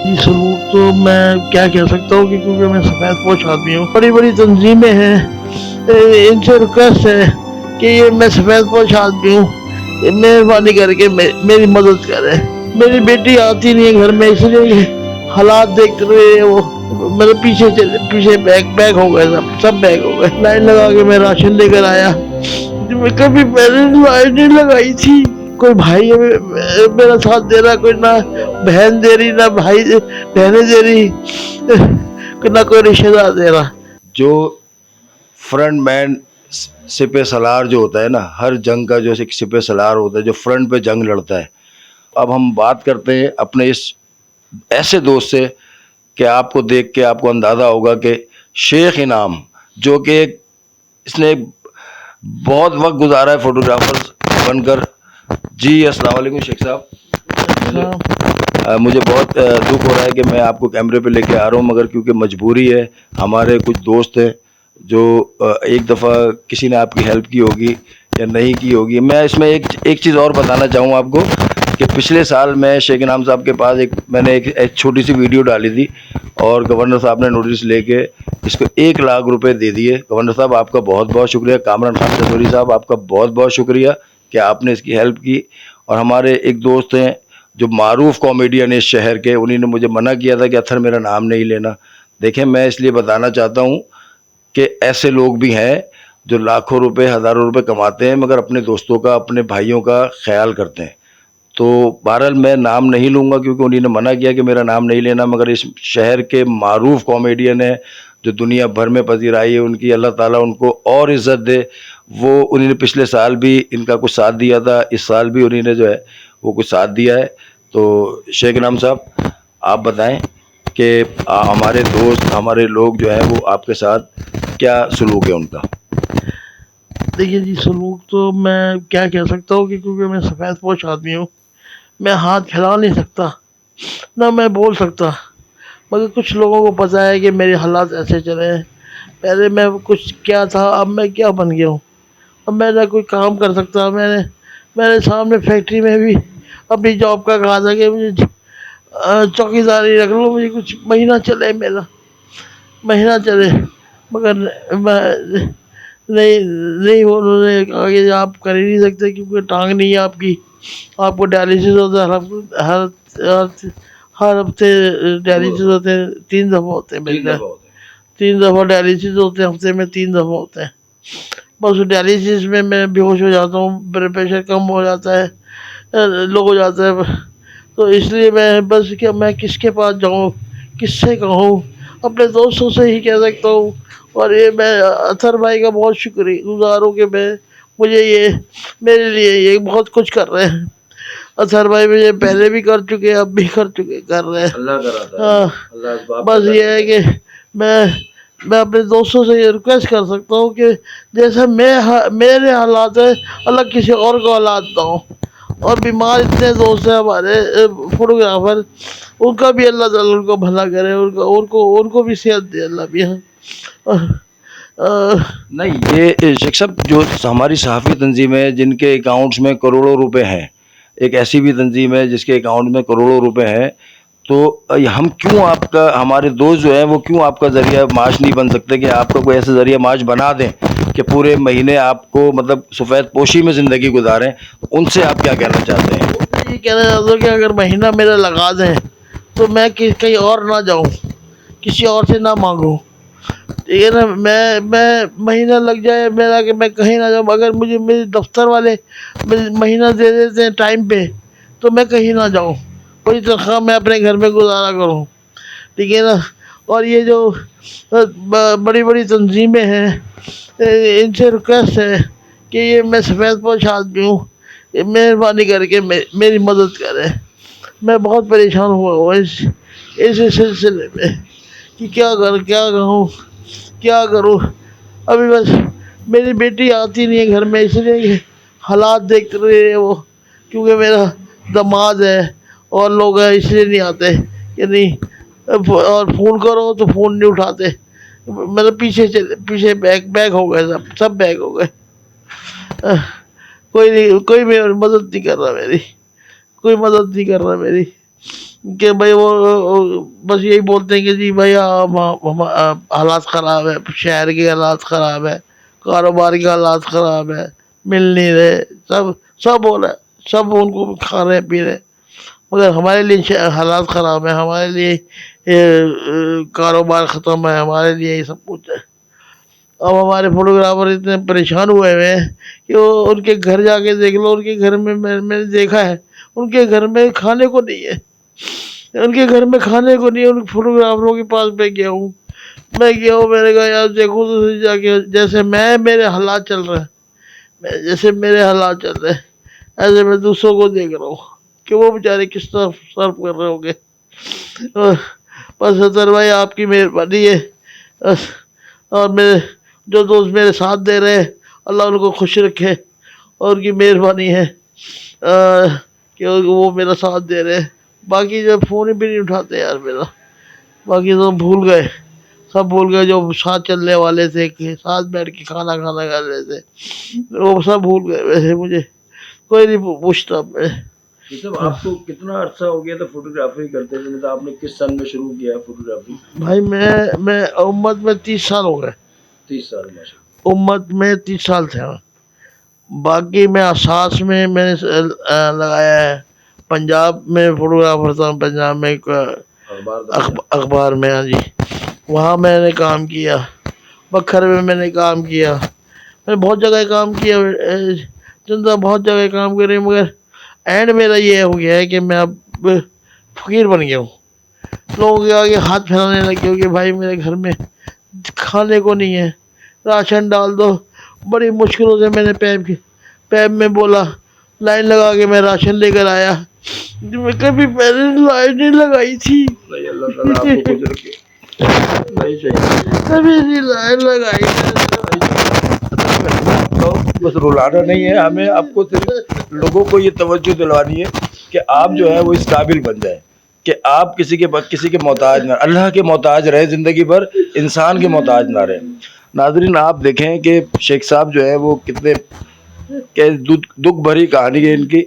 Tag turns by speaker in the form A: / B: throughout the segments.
A: یہ سلوک تو میں کیا کہہ سکتا ہوں کہ کیونکہ میں سفید پوش آدمی ہوں، بڑی بڑی تنظیمیں ہیں، ان سے ریکویسٹ ہے کہ یہ میں سفید پوش آدمی ہوں، مہربانی کر کے میری مدد کرے. میری بیٹی آتی نہیں ہے گھر میں، اس لیے حالات دیکھ رہے وہ میرے پیچھے بیگ ہو گئے، سب بیگ ہو گئے. لائن لگا کے میں راشن لے کر آیا. کبھی پہلے لائن نہیں لگائی تھی. کوئی بھائی میرا ساتھ دے رہا، کوئی نہ بہن دے رہی، نہ بھائی بہنیں دے رہی، نہ کوئی رشتے دار دے رہا.
B: جو فرنٹ مین سپہ سالار جو ہوتا ہے نا، ہر جنگ کا جو سپہ سالار ہوتا ہے جو فرنٹ پہ جنگ لڑتا ہے. اب ہم بات کرتے ہیں اپنے اس ایسے دوست سے کہ آپ کو دیکھ کے آپ کو اندازہ ہوگا کہ شیخ انعام، جو کہ اس نے بہت وقت گزارا ہے فوٹوگرافر بن کر. جی السلام علیکم شیخ صاحب. مجھے بہت دکھ ہو رہا ہے کہ میں آپ کو کیمرے پہ لے کے آ رہا ہوں، مگر کیونکہ مجبوری ہے. ہمارے کچھ دوست ہیں جو ایک دفعہ کسی نے آپ کی ہیلپ کی ہوگی یا نہیں کی ہوگی. میں اس میں ایک چیز اور بتانا چاہوں آپ کو کہ پچھلے سال میں شیخ انعام صاحب کے پاس میں نے ایک چھوٹی سی ویڈیو ڈالی تھی، اور گورنر صاحب نے نوٹس لے کے اس کو 1,00,000 روپے دے دیے. گورنر صاحب آپ کا بہت بہت شکریہ. کامران خان چودھری صاحب آپ کا بہت بہت شکریہ کہ آپ نے اس کی ہیلپ کی. اور ہمارے ایک دوست ہیں جو معروف کامیڈین اس شہر کے، انہوں نے مجھے منع کیا تھا کہ اطہر میرا نام نہیں لینا. دیکھیں میں اس لیے بتانا چاہتا ہوں کہ ایسے لوگ بھی ہیں جو لاکھوں روپے ہزاروں روپے کماتے ہیں مگر اپنے دوستوں کا اپنے بھائیوں کا خیال کرتے ہیں. تو بہرحال میں نام نہیں لوں گا کیونکہ انہوں نے منع کیا کہ میرا نام نہیں لینا، مگر اس شہر کے معروف کامیڈین ہیں جو دنیا بھر میں پذیرائی ہے ان کی، اللہ تعالیٰ ان کو اور عزت دے. وہ انہوں نے پچھلے سال بھی ان کا کچھ ساتھ دیا تھا، اس سال بھی انہوں نے جو ہے وہ کچھ ساتھ دیا ہے. تو شیخ انعام صاحب آپ بتائیں کہ ہمارے دوست ہمارے لوگ جو ہیں وہ آپ کے ساتھ کیا سلوک ہے ان کا؟
A: دیکھیے جی، سلوک تو میں کیا کہہ سکتا ہوں کہ کیونکہ میں سفید پوش آدمی ہوں، میں ہاتھ پھیلا نہیں سکتا، نہ میں بول سکتا. مگر کچھ لوگوں کو پتہ ہے کہ میرے حالات ایسے چلے ہیں. پہلے میں کچھ کیا تھا، اب میں کیا بن گیا ہوں. اب میں نہ کوئی کام کر سکتا. میرے سامنے فیکٹری میں بھی اپنی جاب کا کہا تھا کہ مجھے چوکیداری رکھ لو، مجھے کچھ مہینہ چلے، میرا مہینہ چلے. مگر نہیں انہوں نے کہا کہ آپ کر ہی نہیں سکتے کیونکہ ٹانگ نہیں ہے آپ کی، آپ کو ڈائلسس ہوتا ہے ہر ہفتے ڈائلسس ہوتے ہیں، 3 دفعہ ہوتے ہیں میرے. 3 دفعہ ڈائلسس ہوتے ہیں ہفتے میں، 3 دفعہ ہوتے ہیں. بس ڈائلسس میں بے ہوش ہو جاتا ہوں، بلڈ پریشر کم ہو جاتا ہے، لو ہو جاتا ہے. تو اس لیے میں بس کہ میں کس کے پاس جاؤں، کس سے کہوں، اپنے دوستوں سے ہی کہہ سکتا ہوں. اور یہ میں اطہر بھائی کا بہت شکر گزار ہوں کہ مجھے میرے لیے یہ بہت کچھ کر رہے ہیں. اطہر بھائی مجھے پہلے بھی کر چکے، اب بھی کر رہے ہیں. ہاں بس یہ ہے کہ میں اپنے دوستوں سے یہ ریکویسٹ کر سکتا ہوں کہ جیسے میرے حالات ہیں، اللہ کسی اور کو حالات نہ ہو. اور بیمار اتنے دوست ہیں ہمارے فوٹوگرافر، ان کا بھی اللہ تعالیٰ ان کو بھلا کرے، ان کو بھی صحت دے اللہ بھی.
B: نہیں یہ شیخ صاحب جو ہماری صحافی تنظیم ہے جن کے اکاؤنٹس میں کروڑوں روپے ہیں، ایک ایسی بھی تنظیم ہے جس کے اکاؤنٹ میں کروڑوں روپے ہیں، تو ہم کیوں آپ کا، ہمارے دوست جو ہیں وہ کیوں آپ کا ذریعہ معاش نہیں بن سکتے کہ آپ کا کوئی ایسا ذریعہ معاش بنا دیں کہ پورے مہینے آپ کو مطلب سفید پوشی میں زندگی گزاریں؟ ان سے آپ کیا کہنا چاہتے ہیں؟
A: یہ کہنا چاہتا ہوں کہ اگر مہینہ میرا لگا دیں تو میں کہیں اور نہ جاؤں، کسی اور سے نہ مانگوں. ٹھیک ہے نا، میں مہینہ لگ جائے میرا کہ میں کہیں نہ جاؤں. اگر مجھے میرے دفتر والے مہینہ دے دیتے ہیں ٹائم پہ تو میں کہیں نہ جاؤں، کوئی تنخواہ میں اپنے گھر میں گزارا کروں. ٹھیک ہے نا. اور یہ جو بڑی بڑی تنظیمیں ہیں، ان سے ریکویسٹ ہے کہ یہ میں سفید پوش آدمی ہوں، مہربانی کر کے میری مدد کرے. میں بہت پریشان ہوا ہوں اس سلسلے میں کہ کیا کہوں، کیا کروں. ابھی بس میری بیٹی آتی نہیں ہے گھر میں، اس لیے حالات دیکھ رہے وہ کیونکہ میرا داماد ہے اور لوگ ہیں، اس لیے نہیں آتے کہ نہیں. اور فون کرو تو فون نہیں اٹھاتے. مطلب پیچھے بیگ ہو گئے، سب بیگ ہو گئے. کوئی مدد نہیں کر رہا میری، کوئی مدد نہیں کر رہا میری. کہ بھائی وہ بس یہی بولتے ہیں کہ جی بھائی حالات خراب ہے، شہر کے حالات خراب ہے، کاروبار کے حالات خراب ہے، مل نہیں رہے، سب ہو رہا ہے، سب ان کو کھا رہے ہیں پی رہے ہیں، مگر ہمارے لیے حالات خراب ہیں، ہمارے لیے کاروبار ختم ہے، ہمارے لیے یہ سب کچھ ہے۔ اب ہمارے فوٹوگرافر اتنے پریشان ہوئے ہوئے ہیں کہ وہ ان کے گھر جا کے دیکھ لو، ان کے گھر میں میں نے دیکھا ہے، ان کے گھر میں کھانے کو نہیں ہے، ان کے گھر میں کھانے کو نہیں ہے۔ ان فوٹوگرافروں کے پاس میں گیا ہوں، میں نے کہا یار دیکھو تو جا کے، جیسے میرے حالات چل رہے ہیں، جیسے میرے حالات چل رہے ہیں ایسے میں دوسروں کو دیکھ رہا ہوں کہ وہ بیچارے کس طرح سرف کر رہے ہوں گے۔ بس اطہر بھائی آپ کی مہربانی ہے، اور میرے جو دوست میرے ساتھ دے رہے ہیں اللہ ان کو خوش رکھے، اور ان کی مہربانی ہے کہ وہ میرا ساتھ دے رہے ہیں۔ باقی جو فون بھی نہیں اٹھاتے یار میرا، باقی تو بھول گئے، سب بھول گئے، جو ساتھ چلنے والے تھے کہ ساتھ بیٹھ کے کھانا کھا رہے تھے وہ سب بھول گئے۔ ویسے مجھے کوئی نہیں پوچھتا میں۔
B: مطلب آپ کو کتنا عرصہ ہو گیا تھا فوٹوگرافی کرتے ہوئے؟ مطلب آپ نے کس سن میں شروع کیا فوٹوگرافی؟
A: بھائی میں امت میں 30 سال ہو گئے،
B: 30 سال ماشاء
A: امت میں 30 سال تھے۔ باقی میں اساس میں نے لگایا ہے، پنجاب میں فوٹوگرافر تھا، پنجاب میں ایک
B: اللہ،
A: اخبار میں، ہاں جی وہاں میں نے کام کیا، بکھر میں نے کام کیا، میں نے بہت جگہ کام کیا، چندہ بہت جگہ کام کرے، مگر اینڈ میرا یہ ہو گیا ہے کہ میں اب فقیر بن گیا ہوں، لوگوں کے آگے ہاتھ پھیلانے لگے ہوں کہ بھائی میرے گھر میں کھانے کو نہیں ہے، راشن ڈال دو۔ بڑی مشکلوں سے میں نے پیپ میں بولا، لائن لگا کے میں راشن لے کر آیا، میں کبھی پہلے لائن نہیں لگائی تھی،
B: اللہ تعالیٰ آپ کو خوش رکھے۔ نہیں چاہیے
A: کبھی نہیں لائن لگائی
B: بس رلانا نہیں ہے ہمیں، آپ کو صرف لوگوں کو یہ توجہ دلوانی ہے کہ آپ جو ہے وہ اس قابل بن جائیں کہ آپ کسی کے محتاج نہ، اللہ کے محتاج رہے زندگی بھر، انسان کے محتاج نہ رہے۔ ناظرین آپ دیکھیں کہ شیخ صاحب جو ہے وہ کتنے کہ دکھ بھری کہانی ہے ان کی،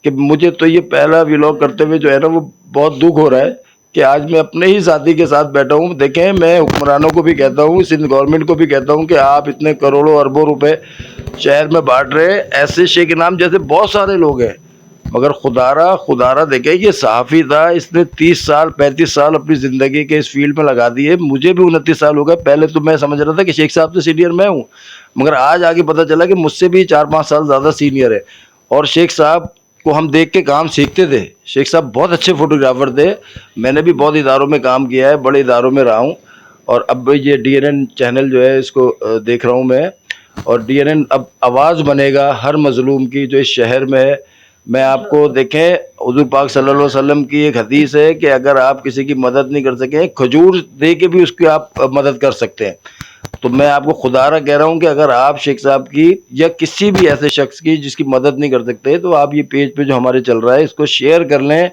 B: کہ مجھے تو یہ پہلا ولاگ کرتے ہوئے جو ہے نا وہ بہت دکھ ہو رہا ہے کہ آج میں اپنے ہی ساتھی کے ساتھ بیٹھا ہوں۔ دیکھیں میں حکمرانوں کو بھی کہتا ہوں، سندھ گورنمنٹ کو بھی کہتا ہوں کہ آپ اتنے کروڑوں اربوں روپے شہر میں بانٹ رہے، ایسے شیخ انعام جیسے بہت سارے لوگ ہیں، مگر خدارہ دیکھیں یہ صحافی تھا، اس نے 30 سال 35 سال اپنی زندگی کے اس فیلڈ میں لگا دیے۔ مجھے بھی 29 سال ہو گئے، پہلے تو میں سمجھ رہا تھا کہ شیخ صاحب سے سینئر میں ہوں، مگر آج آگے پتہ چلا کہ مجھ سے بھی 4-5 سال زیادہ سینئر ہے، اور شیخ صاحب کو ہم دیکھ کے کام سیکھتے تھے۔ شیخ صاحب بہت اچھے فوٹوگرافر تھے، میں نے بھی بہت اداروں میں کام کیا ہے، بڑے اداروں میں رہا ہوں، اور اب یہ DNN چینل جو ہے اس کو دیکھ رہا ہوں میں، اور DNN اب آواز بنے گا ہر مظلوم کی جو اس شہر میں ہے۔ میں آپ کو دیکھیں حضور پاک صلی اللہ علیہ وسلم کی ایک حدیث ہے کہ اگر آپ کسی کی مدد نہیں کر سکیں، کھجور دے کے بھی اس کی آپ مدد کر سکتے ہیں۔ تو میں آپ کو خدارہ کہہ رہا ہوں کہ اگر آپ شیخ صاحب کی یا کسی بھی ایسے شخص کی جس کی مدد نہیں کر سکتے، تو آپ یہ پیج پہ جو ہمارے چل رہا ہے اس کو شیئر کر لیں،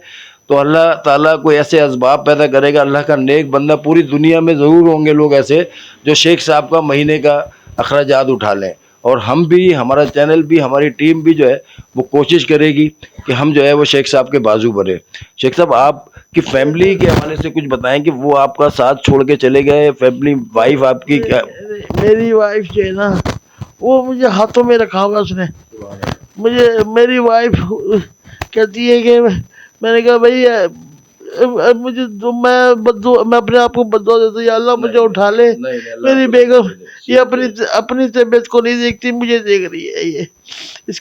B: تو اللہ تعالیٰ کوئی ایسے اسباب پیدا کرے گا، اللہ کا نیک بندہ پوری دنیا میں ضرور ہوں گے لوگ ایسے جو شیخ صاحب کا مہینے کا اخراجات اٹھا لیں۔ اور ہم بھی، ہمارا چینل بھی، ہماری ٹیم بھی جو ہے وہ کوشش کرے گی کہ ہم جو ہے وہ شیخ صاحب کے بازو بنے۔ شیخ صاحب آپ کی فیملی کے حوالے سے کچھ بتائیں کہ وہ آپ کا ساتھ چھوڑ کے چلے گئے، فیملی وائف آپ کی کیا؟
A: میری وائف جو ہے نا وہ مجھے ہاتھوں میں رکھا ہوا اس نے، میری وائف کہتی ہے کہ میں نے کہا بھائی مجھے میں اپنے آپ کو بدعا دیتا ہوں، یا اللہ مجھے اٹھا لے، میری بیگم یہ اپنی طبیعت کو نہیں دیکھتی، مجھے دیکھ رہی ہے، یہ اس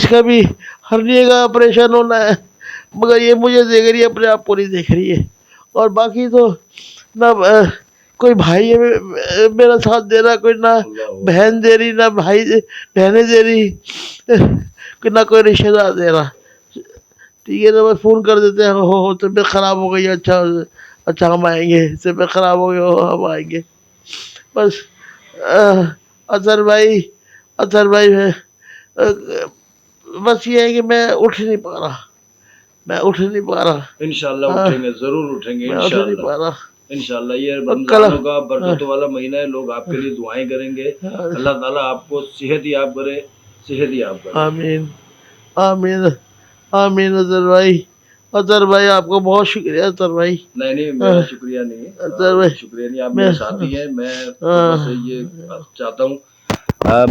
A: کا بھی ہرنیے کا آپریشن ہونا ہے، مگر یہ مجھے دیکھ رہی ہے، اپنے آپ کو نہیں دیکھ رہی ہے۔ اور باقی تو نہ کوئی بھائی میرا ساتھ دے رہا، کوئی نہ بہن دے رہی، نہ بہنیں دے رہی، نہ کوئی رشتہ دار دے رہا۔ ٹھیک ہے نا، بس فون کر دیتے ہیں، ہو طبیعت خراب ہو گئی، اچھا ہم آئیں گے، طبیعت خراب ہو گئی ہم آئیں گے، بس۔ اطہر بھائی ہے، بس یہ ہے کہ میں اٹھ نہیں پا رہا،
B: انشاءاللہ اٹھیں گے، ضرور اٹھیں گے
A: میں اٹھ نہیں پا رہا۔
B: انشاءاللہ یہ رمضانوں کا برکتوں والا مہینہ ہے، لوگ آپ کے لیے دعائیں کریں گے، اللہ تعالیٰ آپ کو صحت یاب کرے۔
A: آمین آمین آمین اظہر بھائی، اطہر بھائی آپ کو بہت شکریہ اطہر بھائی.
B: نہیں میرا شکریہ نہیں ہے،
A: اطہر بھائی
B: شکریہ نہیں، آپ میرے ساتھی ہیں. میں بس یہ چاہتا ہوں،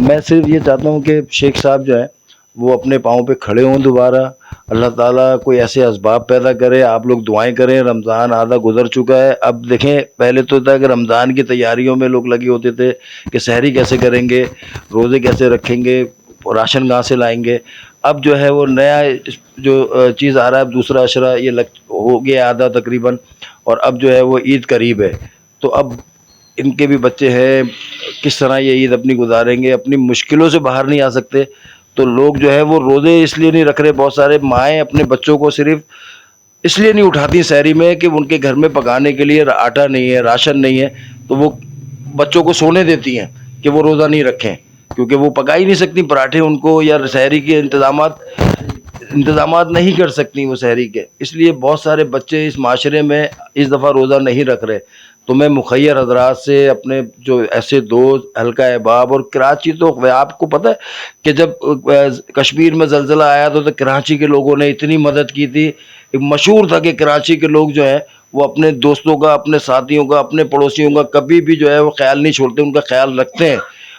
B: میں صرف یہ چاہتا ہوں کہ شیخ صاحب جو ہیں وہ اپنے پاؤں پہ کھڑے ہوں دوبارہ. اللہ تعالیٰ کوئی ایسے اسباب پیدا کرے. آپ لوگ دعائیں کریں. رمضان آدھا گزر چکا ہے. اب دیکھیں پہلے تو تھا کہ رمضان کی تیاریوں میں لوگ لگے ہوتے تھے کہ سحری کیسے کریں گے، روزے کیسے رکھیں گے، راشن کہاں سے لائیں گے. اب جو ہے وہ نیا جو چیز آ رہا ہے، اب دوسرا عشرہ یہ ہو گیا آدھا تقریباً، اور اب جو ہے وہ عید قریب ہے. تو اب ان کے بھی بچے ہیں، کس طرح یہ عید اپنی گزاریں گے، اپنی مشکلوں سے باہر نہیں آ سکتے. تو لوگ جو ہے وہ روزے اس لیے نہیں رکھ رہے. بہت سارے مائیں اپنے بچوں کو صرف اس لیے نہیں اٹھاتی سحری میں کہ ان کے گھر میں پکانے کے لیے آٹا نہیں ہے، راشن نہیں ہے، تو وہ بچوں کو سونے دیتی ہیں کہ وہ روزہ نہیں رکھیں، کیونکہ وہ پکا ہی نہیں سکتی پراٹھے ان کو، یا سحری کے انتظامات نہیں کر سکتی وہ سحری کے. اس لیے بہت سارے بچے اس معاشرے میں اس دفعہ روزہ نہیں رکھ رہے. تو میں مخیر حضرات سے، اپنے جو ایسے دوست حلقہ احباب، اور کراچی تو آپ کو پتہ ہے کہ جب کشمیر میں زلزلہ آیا تو کراچی کے لوگوں نے اتنی مدد کی تھی. مشہور تھا کہ کراچی کے لوگ جو ہیں وہ اپنے دوستوں کا، اپنے ساتھیوں کا، اپنے پڑوسیوں کا کبھی بھی جو ہے وہ خیال نہیں چھوڑتے، ان کا خیال رکھتے ہیں.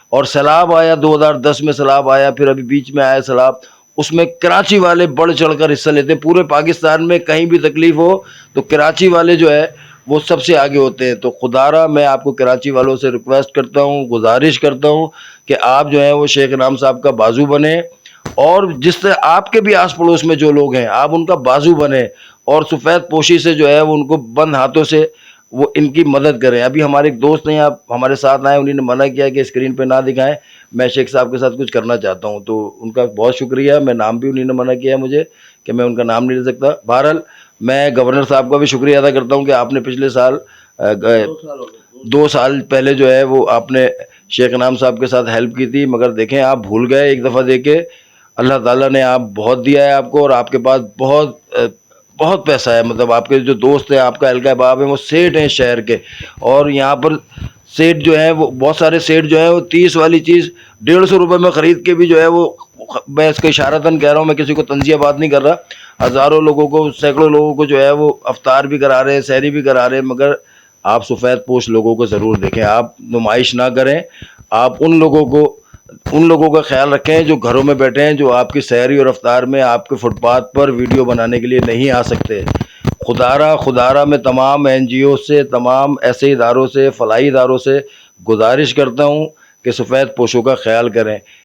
B: اور سیلاب آیا 2010 میں، سیلاب آیا، پھر ابھی بیچ میں آیا سیلاب، اس میں کراچی والے بڑھ چڑھ کر حصہ لیتے ہیں. پورے پاکستان میں کہیں بھی تکلیف ہو تو کراچی والے جو ہے وہ سب سے آگے ہوتے ہیں. تو خدا را میں آپ کو کراچی والوں سے ریکویسٹ کرتا ہوں، گزارش کرتا ہوں کہ آپ جو ہیں وہ شیخ انعام صاحب کا بازو بنیں، اور جس سے آپ کے بھی آس پڑوس میں جو لوگ ہیں آپ ان کا بازو بنیں، اور سفید پوشی سے جو ہے وہ ان کو بند ہاتھوں سے وہ ان کی مدد کریں. ابھی ہمارے ایک دوست ہیں، آپ ہمارے ساتھ آئے، انہوں نے منع کیا کہ اسکرین پہ نہ دکھائیں، میں شیخ صاحب کے ساتھ کچھ کرنا چاہتا ہوں. تو ان کا بہت شکریہ. میں نام بھی انہوں نے منع کیا مجھے کہ میں ان کا نام نہیں لے سکتا. بہرحال میں گورنر صاحب کا بھی شکریہ ادا کرتا ہوں کہ آپ نے پچھلے سال 2 سال پہلے جو ہے وہ آپ نے شیخ انعام صاحب کے ساتھ ہیلپ کی تھی، مگر دیکھیں آپ بھول گئے ایک دفعہ دے کے. اللہ تعالیٰ نے آپ بہت دیا ہے آپ کو، اور آپ کے پاس بہت پیسہ ہے. مطلب آپ کے جو دوست ہیں، آپ کا حلقہ احباب ہیں، وہ سیٹ ہیں شہر کے، اور یہاں پر سیٹ جو ہیں وہ بہت سارے سیٹ جو ہیں وہ 30 والی چیز 150 روپے میں خرید کے بھی جو ہے وہ، میں اس کو اشارتاً کہہ رہا ہوں، میں کسی کو تنزیہ بات نہیں کر رہا، ہزاروں لوگوں کو، سینکڑوں لوگوں کو جو ہے وہ افطار بھی کرا رہے ہیں، سحری بھی کرا رہے ہیں. مگر آپ سفید پوش لوگوں کو ضرور دیکھیں، آپ نمائش نہ کریں. آپ ان لوگوں کا خیال رکھیں جو گھروں میں بیٹھے ہیں، جو آپ کی سحری اور افطار میں آپ کے فٹ پاتھ پر ویڈیو بنانے کے لیے نہیں آ سکتے. خدارہ میں تمام NGO سے، تمام ایسے اداروں سے، فلاحی اداروں سے گزارش کرتا ہوں کہ سفید پوشوں کا خیال کریں.